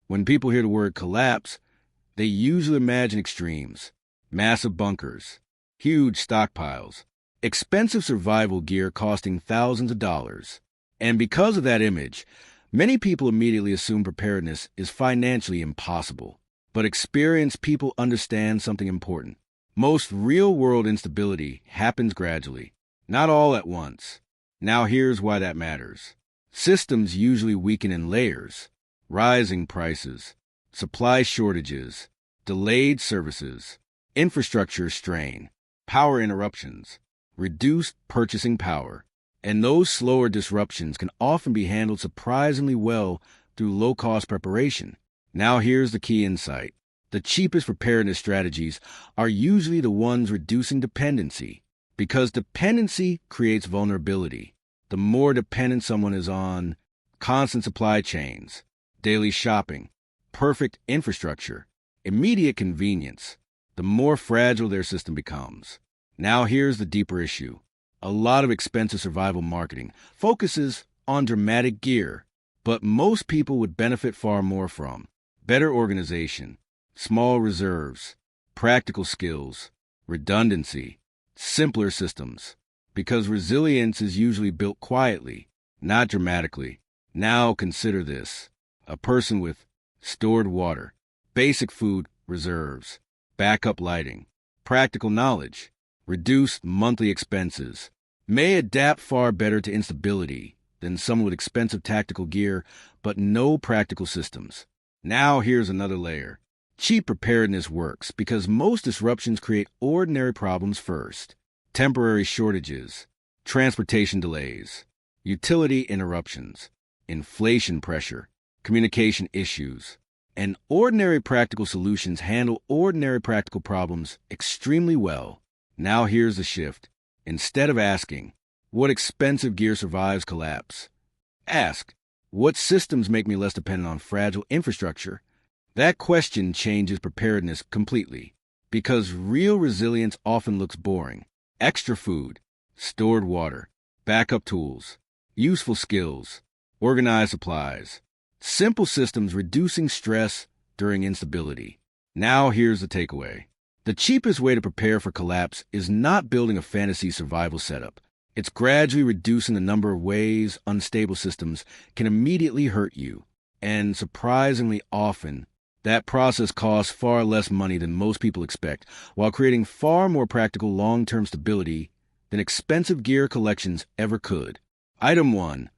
When people hear the word collapse, they usually imagine extremes, massive bunkers, huge stockpiles, expensive survival gear costing thousands of dollars. And because of that image, many people immediately assume preparedness is financially impossible. But experienced people understand something important. Most real-world instability happens gradually, not all at once. Now here's why that matters. Systems usually weaken in layers: rising prices, supply shortages, delayed services, infrastructure strain, power interruptions, reduced purchasing power. And those slower disruptions can often be handled surprisingly well through low-cost preparation. Now here's the key insight. The cheapest preparedness strategies are usually the ones reducing dependency, because dependency creates vulnerability. The more dependent someone is on constant supply chains, daily shopping, perfect infrastructure, immediate convenience, the more fragile their system becomes. Now here's the deeper issue. A lot of expensive survival marketing focuses on dramatic gear, but most people would benefit far more from better organization, small reserves, practical skills, redundancy, simpler systems, because resilience is usually built quietly, not dramatically. Now consider this: a person with stored water, basic food reserves, backup lighting, practical knowledge, reduced monthly expenses, may adapt far better to instability than someone with expensive tactical gear but no practical systems. Now here's another layer. Cheap preparedness works because most disruptions create ordinary problems first: temporary shortages, transportation delays, utility interruptions, inflation pressure, communication issues. And ordinary practical solutions handle ordinary practical problems extremely well. Now here's the shift. Instead of asking, what expensive gear survives collapse, ask, what systems make me less dependent on fragile infrastructure? That question changes preparedness completely, because real resilience often looks boring. Extra food, stored water, backup tools, useful skills, organized supplies, simple systems reducing stress during instability. Now here's the takeaway. The cheapest way to prepare for collapse is not building a fantasy survival setup. It's gradually reducing the number of ways unstable systems can immediately hurt you. And surprisingly often, that process costs far less money than most people expect, while creating far more practical long-term stability than expensive gear collections ever could. Item 1.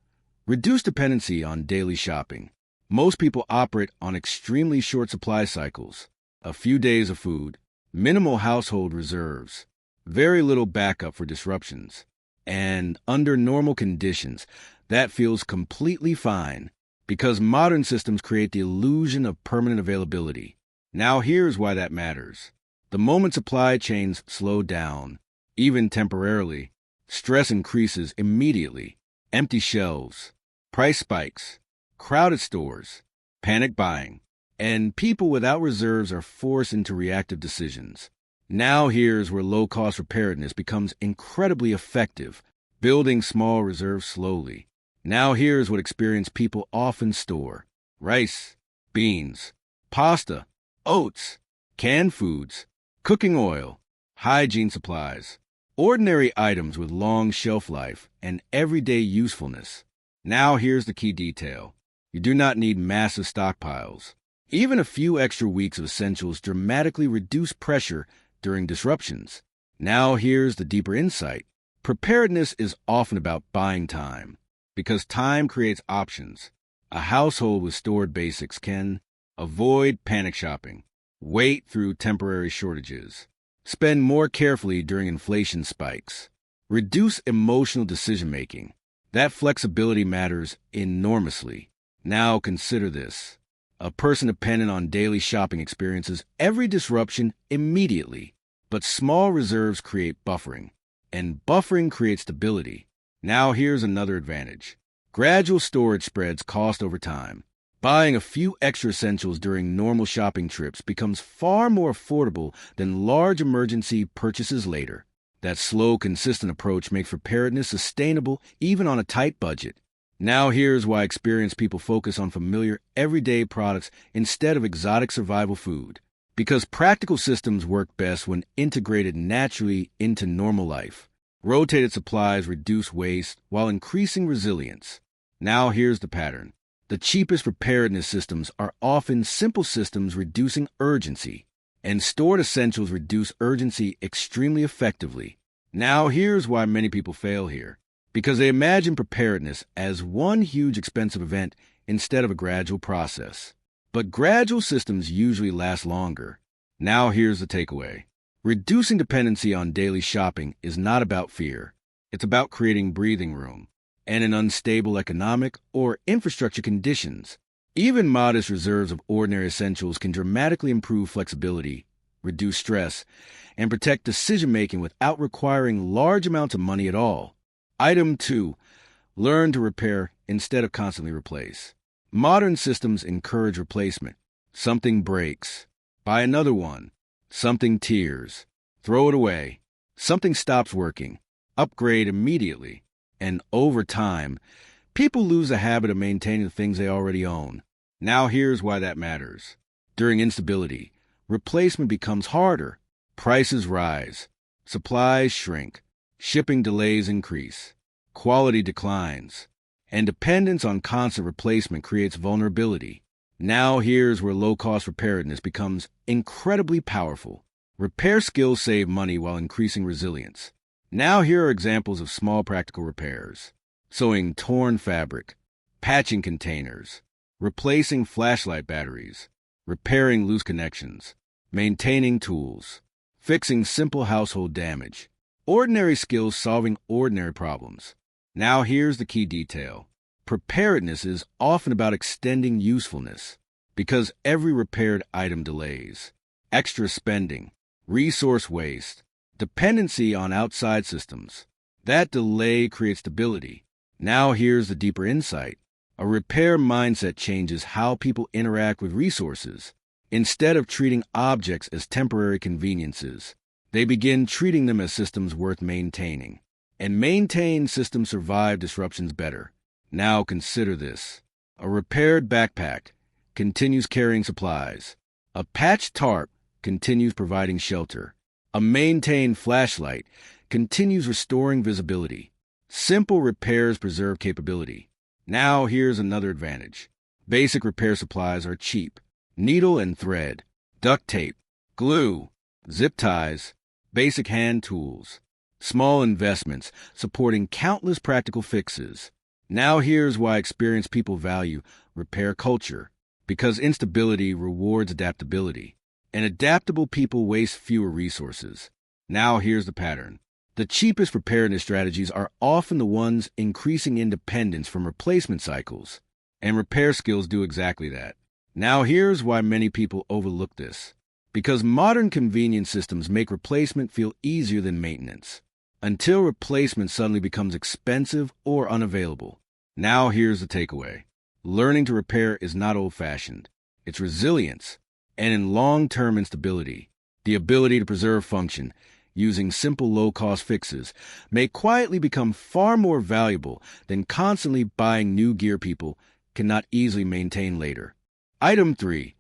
Reduce dependency on daily shopping. Most people operate on extremely short supply cycles: a few days of food, minimal household reserves, very little backup for disruptions. And under normal conditions, that feels completely fine, because modern systems create the illusion of permanent availability. Now here's why that matters. The moment supply chains slow down, even temporarily, stress increases immediately. Empty shelves, price spikes, crowded stores, panic buying, and people without reserves are forced into reactive decisions. Now here's where low-cost preparedness becomes incredibly effective: building small reserves slowly. Now here's what experienced people often store: rice, beans, pasta, oats, canned foods, cooking oil, hygiene supplies, ordinary items with long shelf life and everyday usefulness. Now here's the key detail. You do not need massive stockpiles. Even a few extra weeks of essentials dramatically reduce pressure during disruptions. Now here's the deeper insight. Preparedness is often about buying time, because time creates options. A household with stored basics can avoid panic shopping, wait through temporary shortages, spend more carefully during inflation spikes, reduce emotional decision-making. That flexibility matters enormously. Now consider this. A person dependent on daily shopping experiences every disruption immediately, but small reserves create buffering, and buffering creates stability. Now here's another advantage. Gradual storage spreads cost over time. Buying a few extra essentials during normal shopping trips becomes far more affordable than large emergency purchases later. That slow, consistent approach makes preparedness sustainable even on a tight budget. Now here's why experienced people focus on familiar, everyday products instead of exotic survival food. Because practical systems work best when integrated naturally into normal life. Rotated supplies reduce waste while increasing resilience. Now here's the pattern. The cheapest preparedness systems are often simple systems reducing urgency, and stored essentials reduce urgency extremely effectively. Now here's why many people fail here. Because they imagine preparedness as one huge expensive event instead of a gradual process. But gradual systems usually last longer. Now here's the takeaway. Reducing dependency on daily shopping is not about fear. It's about creating breathing room. And in unstable economic or infrastructure conditions, even modest reserves of ordinary essentials can dramatically improve flexibility, reduce stress, and protect decision-making without requiring large amounts of money at all. Item 2. Learn to repair instead of constantly replace. Modern systems encourage replacement. Something breaks. Buy another one. Something tears. Throw it away. Something stops working. Upgrade immediately. And over time, people lose the habit of maintaining the things they already own. Now here's why that matters. During instability, replacement becomes harder. Prices rise. Supplies shrink. Shipping delays increase. Quality declines. And dependence on constant replacement creates vulnerability. Now here's where low-cost preparedness becomes incredibly powerful. Repair skills save money while increasing resilience. Now here are examples of small practical repairs. Sewing torn fabric, patching containers, replacing flashlight batteries, repairing loose connections, maintaining tools, fixing simple household damage. Ordinary skills solving ordinary problems. Now here's the key detail. Preparedness is often about extending usefulness, because every repaired item delays. Extra spending, resource waste, dependency on outside systems. That delay creates stability. Now here's the deeper insight. A repair mindset changes how people interact with resources. Instead of treating objects as temporary conveniences, they begin treating them as systems worth maintaining. And maintained systems survive disruptions better. Now consider this. A repaired backpack continues carrying supplies. A patched tarp continues providing shelter. A maintained flashlight continues restoring visibility. Simple repairs preserve capability. Now here's another advantage. Basic repair supplies are cheap. Needle and thread, duct tape, glue, zip ties, basic hand tools. Small investments supporting countless practical fixes. Now here's why experienced people value repair culture. Because instability rewards adaptability. And adaptable people waste fewer resources. Now here's the pattern. The cheapest preparedness strategies are often the ones increasing independence from replacement cycles. And repair skills do exactly that. Now here's why many people overlook this. Because modern convenience systems make replacement feel easier than maintenance. Until replacement suddenly becomes expensive or unavailable. Now here's the takeaway. Learning to repair is not old-fashioned. It's resilience. And in long-term instability, the ability to preserve function using simple low-cost fixes may quietly become far more valuable than constantly buying new gear people cannot easily maintain later. Item 3.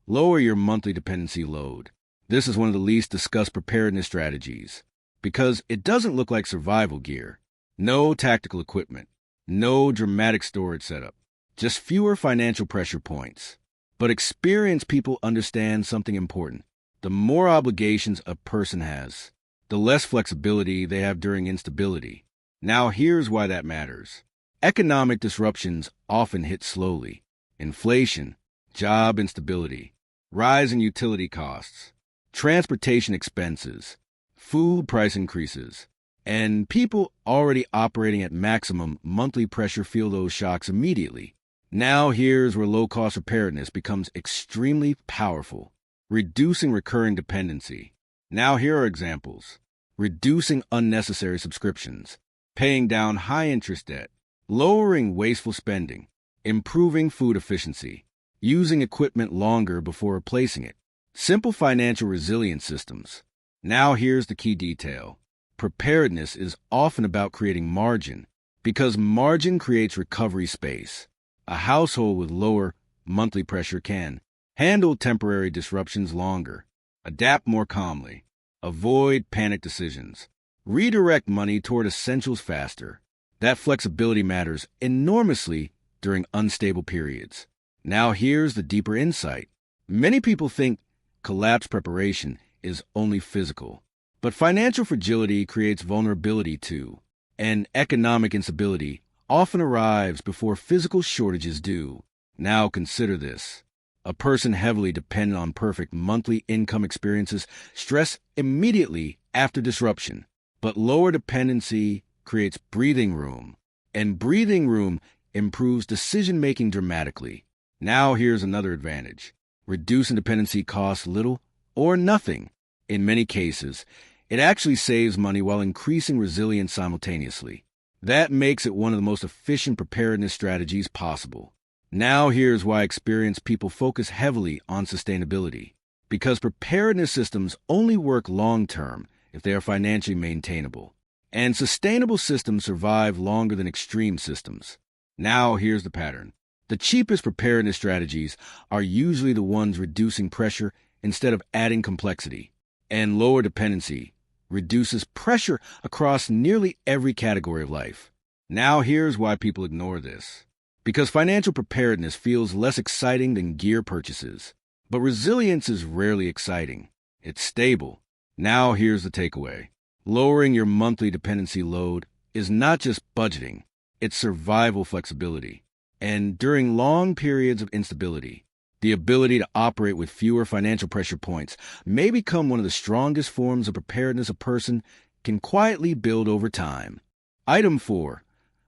Lower your monthly dependency load. This is one of the least discussed preparedness strategies because it doesn't look like survival gear. No tactical equipment. No dramatic storage setup. Just fewer financial pressure points. But experienced people understand something important. The more obligations a person has, the less flexibility they have during instability. Now here's why that matters. Economic disruptions often hit slowly. Inflation, job instability, rise in utility costs, transportation expenses, food price increases, and people already operating at maximum monthly pressure feel those shocks immediately. Now here's where low-cost preparedness becomes extremely powerful. Reducing recurring dependency. Now here are examples. Reducing unnecessary subscriptions. Paying down high-interest debt. Lowering wasteful spending. Improving food efficiency. Using equipment longer before replacing it. Simple financial resilience systems. Now here's the key detail. Preparedness is often about creating margin, Because margin creates recovery space. A household with lower monthly pressure can handle temporary disruptions longer, adapt more calmly, avoid panic decisions, redirect money toward essentials faster. That flexibility matters enormously during unstable periods. Now here's the deeper insight. Many people think collapse preparation is only physical, but financial fragility creates vulnerability too, and economic instability often arrives before physical shortages do. Now consider this. A person heavily dependent on perfect monthly income experiences stress immediately after disruption, but lower dependency creates breathing room, and breathing room improves decision-making dramatically. Now here's another advantage. Reducing dependency costs little or nothing. In many cases, it actually saves money while increasing resilience simultaneously. That makes it one of the most efficient preparedness strategies possible. Now here's why experienced people focus heavily on sustainability. Because preparedness systems only work long-term if they are financially maintainable. And sustainable systems survive longer than extreme systems. Now here's the pattern. The cheapest preparedness strategies are usually the ones reducing pressure instead of adding complexity. And lower dependency reduces pressure across nearly every category of life. Now here's why people ignore this. Because financial preparedness feels less exciting than gear purchases. But resilience is rarely exciting. It's stable. Now here's the takeaway. Lowering your monthly dependency load is not just budgeting, it's survival flexibility. And during long periods of instability, the ability to operate with fewer financial pressure points may become one of the strongest forms of preparedness a person can quietly build over time. Item 4.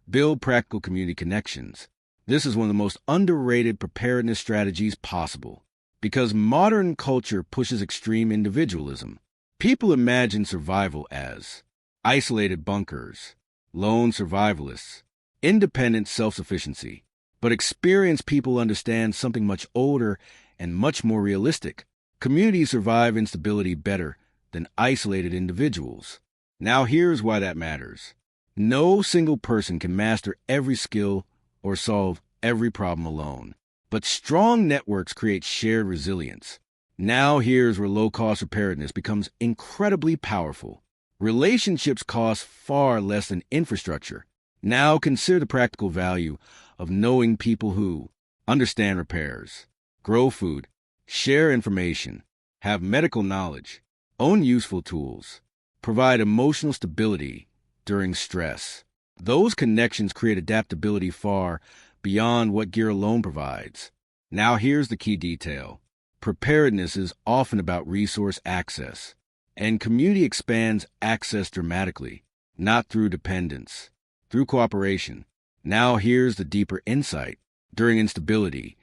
Build practical community connections. This is one of the most underrated preparedness strategies possible. Because modern culture pushes extreme individualism, people imagine survival as isolated bunkers, lone survivalists, independent self-sufficiency. But experienced people understand something much older and much more realistic. Communities survive instability better than isolated individuals. Now here's why that matters. No single person can master every skill or solve every problem alone. But strong networks create shared resilience. Now here's where low-cost preparedness becomes incredibly powerful. Relationships cost far less than infrastructure. Now consider the practical value of knowing people who understand repairs, grow food, share information, have medical knowledge, own useful tools, provide emotional stability during stress. Those connections create adaptability far beyond what gear alone provides. Now here's the key detail. Preparedness is often about resource access, and community expands access dramatically, not through dependence, through cooperation. Now here's the deeper insight. During instability,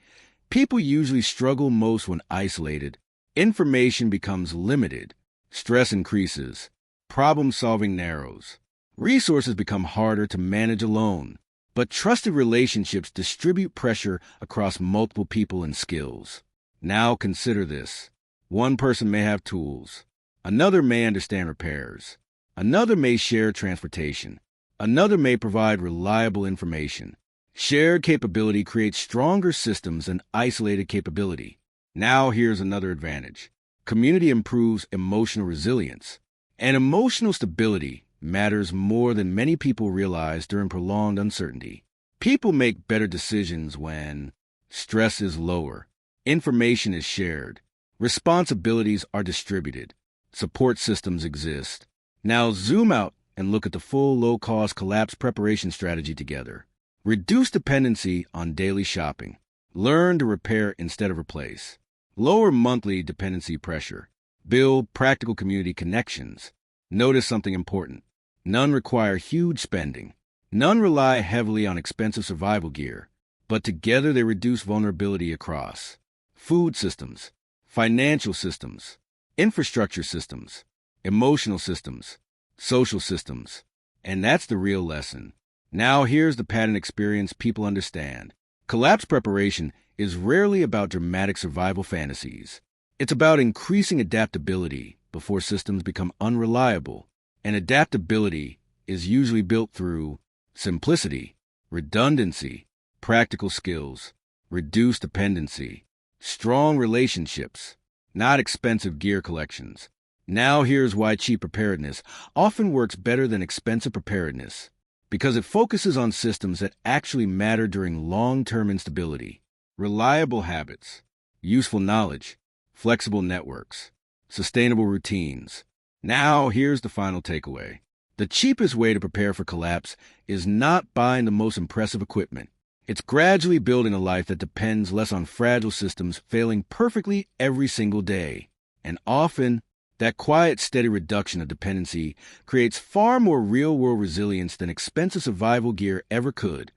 people usually struggle most when isolated. Information becomes limited, stress increases, problem-solving narrows. Resources become harder to manage alone, but trusted relationships distribute pressure across multiple people and skills. Now consider this. One person may have tools. Another may understand repairs. Another may share transportation. Another may provide reliable information. Shared capability creates stronger systems than isolated capability. Now here's another advantage. Community improves emotional resilience. And emotional stability matters more than many people realize during prolonged uncertainty. People make better decisions when stress is lower, information is shared, responsibilities are distributed, support systems exist. Now zoom out and look at the full low-cost collapse preparation strategy together. Reduce dependency on daily shopping. Learn to repair instead of replace. Lower monthly dependency pressure. Build practical community connections. Notice something important. None require huge spending. None rely heavily on expensive survival gear. But together they reduce vulnerability across food systems, financial systems, infrastructure systems, emotional systems, social systems. And that's the real lesson. Now here's the pattern experience people understand. Collapse preparation is rarely about dramatic survival fantasies. It's about increasing adaptability before systems become unreliable. And adaptability is usually built through Simplicity, redundancy, practical skills, reduced dependency, strong relationships, not expensive gear collections. Now here's why cheap preparedness often works better than expensive preparedness. Because it focuses on systems that actually matter during long-term instability. Reliable habits, useful knowledge, flexible networks, sustainable routines. Now here's the final takeaway. The cheapest way to prepare for collapse is not buying the most impressive equipment. It's gradually building a life that depends less on fragile systems failing perfectly every single day. And often, that quiet, steady reduction of dependency creates far more real-world resilience than expensive survival gear ever could.